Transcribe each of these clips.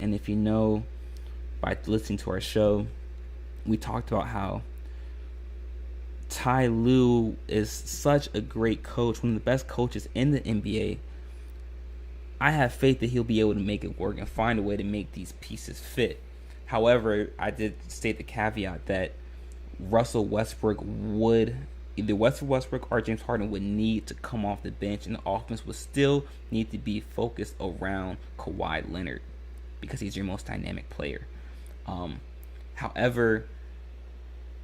And if you know, by listening to our show, we talked about how Ty Lue is such a great coach, one of the best coaches in the NBA. I have faith that he'll be able to make it work and find a way to make these pieces fit. However, I did state the caveat that Russell Westbrook would either Westbrook or James Harden would need to come off the bench, and the offense would still need to be focused around Kawhi Leonard because he's your most dynamic player. However,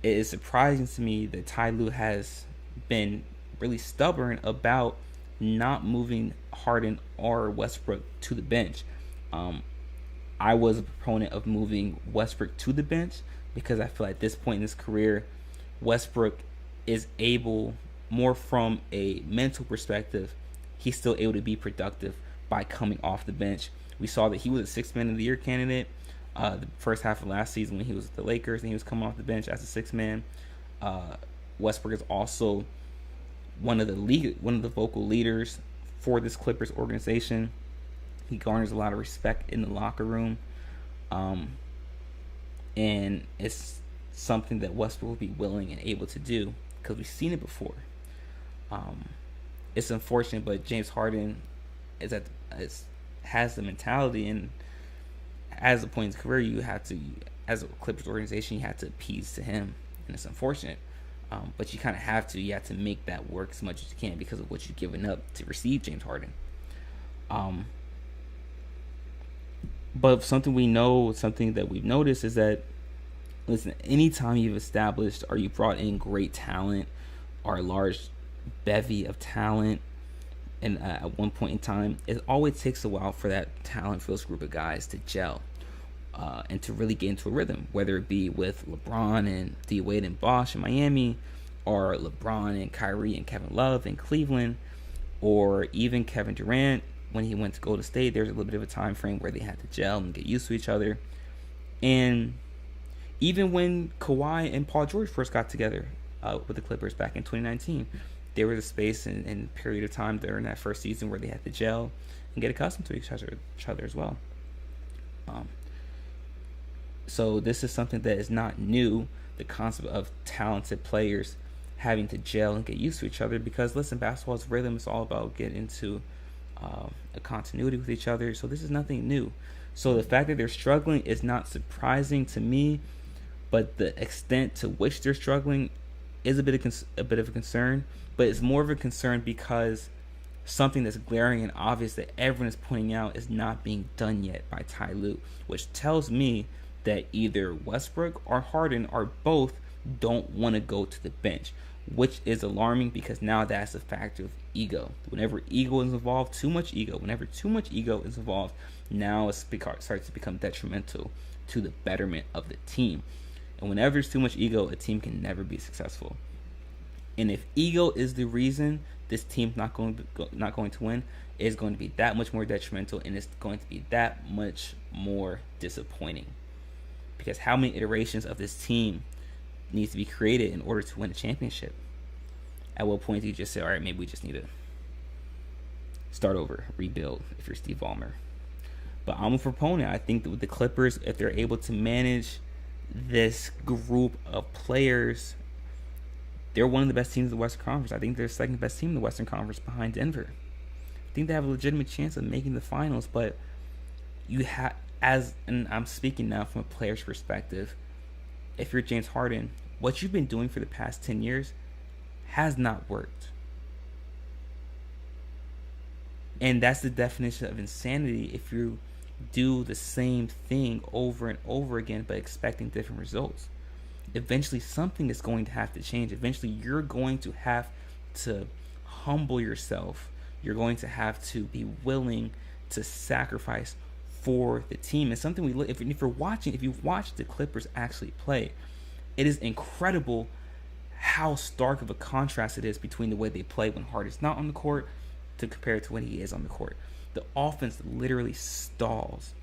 it is surprising to me that Ty Lue has been really stubborn about not moving Harden or Westbrook to the bench. I was a proponent of moving Westbrook to the bench because I feel at this point in his career, Westbrook is able, more from a mental perspective, he's still able to be productive by coming off the bench. We saw that he was a Sixth Man of the Year candidate the first half of last season when he was with the Lakers and he was coming off the bench as a sixth man. Westbrook is also one of the vocal leaders for this Clippers organization. He garners a lot of respect in the locker room, and it's something that Westbrook will be willing and able to do because we've seen it before. It's unfortunate, but James Harden has the mentality, and as a point in his career, you have to, as a Clippers organization, you have to appease to him, and it's unfortunate. But you kind of have to. You have to make that work as much as you can because of what you've given up to receive James Harden. But something that we've noticed is that, listen, anytime you've established or you brought in great talent or a large bevy of talent, and at one point in time, it always takes a while for that talent for those group of guys to gel and to really get into a rhythm, whether it be with LeBron and D Wade and Bosh in Miami, or LeBron and Kyrie and Kevin Love in Cleveland, or even Kevin Durant when he went to Golden State. There's a little bit of a time frame where they had to gel and get used to each other. And even when Kawhi and Paul George first got together with the Clippers back in 2019, there was a space and period of time during that first season where they had to gel and get accustomed to each other as well. So this is something that is not new, the concept of talented players having to gel and get used to each other, because listen, basketball's rhythm is all about getting into a continuity with each other. So this is nothing new. So the fact that they're struggling is not surprising to me, but the extent to which they're struggling is a bit of a concern. But it's more of a concern because something that's glaring and obvious that everyone is pointing out is not being done yet by Ty Lue, which tells me that either Westbrook or Harden or both don't want to go to the bench, which is alarming because now that's a factor of ego. Whenever ego is involved, whenever too much ego is involved, now it starts to become detrimental to the betterment of the team. And whenever there's too much ego, a team can never be successful. And if ego is the reason this team's not going to win, it's going to be that much more detrimental, and it's going to be that much more disappointing. Because how many iterations of this team needs to be created in order to win a championship? At what point do you just say, all right, maybe we just need to start over, rebuild, if you're Steve Ballmer? But I'm a proponent. I think that with the Clippers, if they're able to manage this group of players, they're one of the best teams in the Western Conference. I think they're the second best team in the Western Conference behind Denver. I think they have a legitimate chance of making the finals, but you have, and I'm speaking now from a player's perspective, if you're James Harden, what you've been doing for the past 10 years has not worked. And that's the definition of insanity if you do the same thing over and over again but expecting different results. Eventually something is going to have to change. Eventually you're going to have to humble yourself. You're going to have to be willing to sacrifice for the team. And something if you've watched the Clippers actually play, it is incredible how stark of a contrast it is between the way they play when Harden's not on the court to compare it to when he is on the court. The offense literally stalls,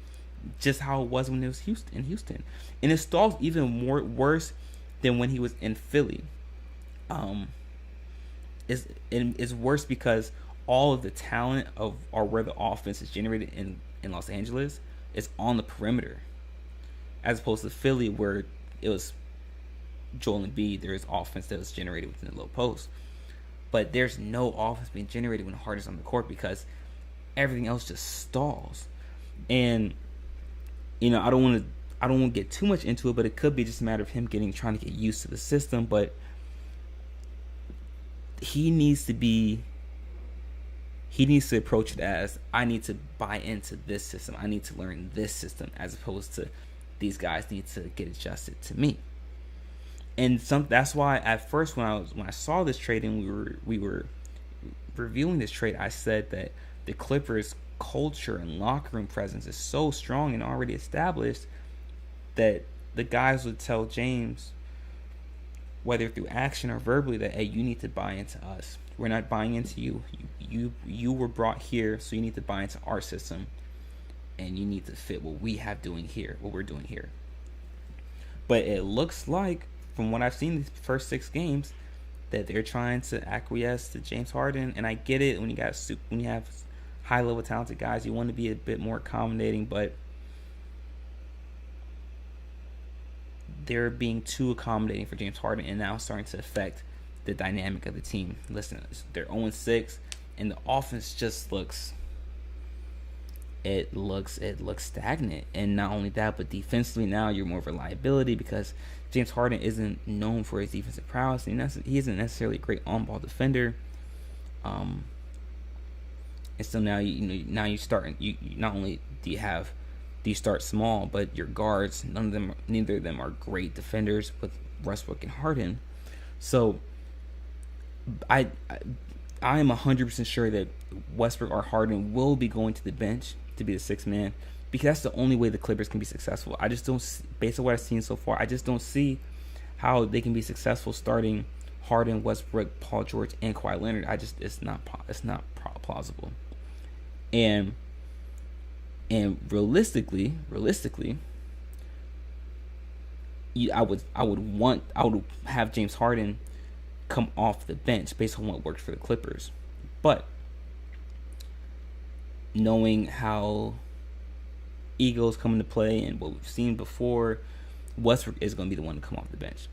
just how it was when it was in Houston. And it stalls even worse than when he was in Philly. It's worse because all of the talent or where the offense is generated in Los Angeles is on the perimeter, as opposed to Philly where it was Joel Embiid. There's offense that was generated within the low post, but there's no offense being generated when Harden's on the court because everything else just stalls. And I don't want to get too much into it, but it could be just a matter of him trying to get used to the system. But he needs to approach it as, I need to buy into this system. I need to learn this system, as opposed to these guys need to get adjusted to me. And that's why at first when I saw this trade and we were reviewing this trade, I said that the Clippers' culture and locker room presence is so strong and already established that the guys would tell James, whether through action or verbally, that, hey, you need to buy into us. We're not buying into you. You were brought here, so you need to buy into our system, and you need to fit what we're doing here. But it looks like, from what I've seen these first 6 games, that they're trying to acquiesce to James Harden. And I get it, when you have high level talented guys, you want to be a bit more accommodating, but they're being too accommodating for James Harden, and now starting to affect the dynamic of the team. Listen, they're 0-6, and the offense just looks stagnant. And not only that, but defensively now you're more reliability, because James Harden isn't known for his defensive prowess. He isn't necessarily a great on-ball defender. And so now you start. You not only do you start small, but your guards, neither of them are great defenders with Westbrook and Harden. So I am 100% sure that Westbrook or Harden will be going to the bench to be the 6th man, because that's the only way the Clippers can be successful. I just don't, based on what I've seen so far, I just don't see how they can be successful starting Harden, Westbrook, Paul George, and Kawhi Leonard. It's not plausible. And realistically, I would have James Harden come off the bench based on what worked for the Clippers. But knowing how egos come into play and what we've seen before, Westbrook is going to be the one to come off the bench,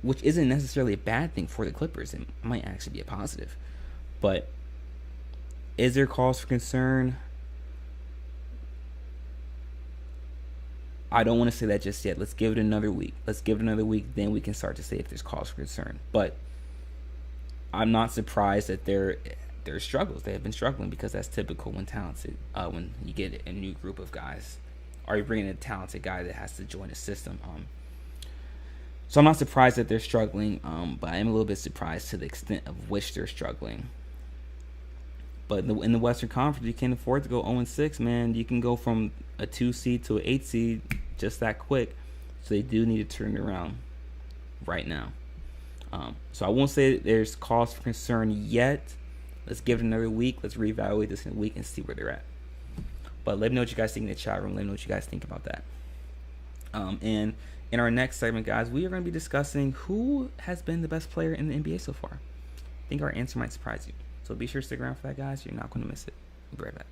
which isn't necessarily a bad thing for the Clippers. It might actually be a positive. But is there cause for concern? I don't want to say that just yet. Let's give it another week. Then we can start to say if there's cause for concern. But I'm not surprised that there's struggles. They have been struggling, because that's typical when talented. When you get a new group of guys, or you bring in a talented guy that has to join a system. So I'm not surprised that they're struggling. But I am a little bit surprised to the extent of which they're struggling. But in the Western Conference, you can't afford to go 0-6, man. You can go from a 2 seed to an 8 seed just that quick. So they do need to turn it around right now. So I won't say there's cause for concern yet. Let's give it another week. Let's reevaluate this in a week and see where they're at. But let me know what you guys think in the chat room. Let me know what you guys think about that. And in our next segment, guys, we are going to be discussing who has been the best player in the NBA so far. I think our answer might surprise you. So be sure to stick around for that, guys. You're not going to miss it. We'll be right back.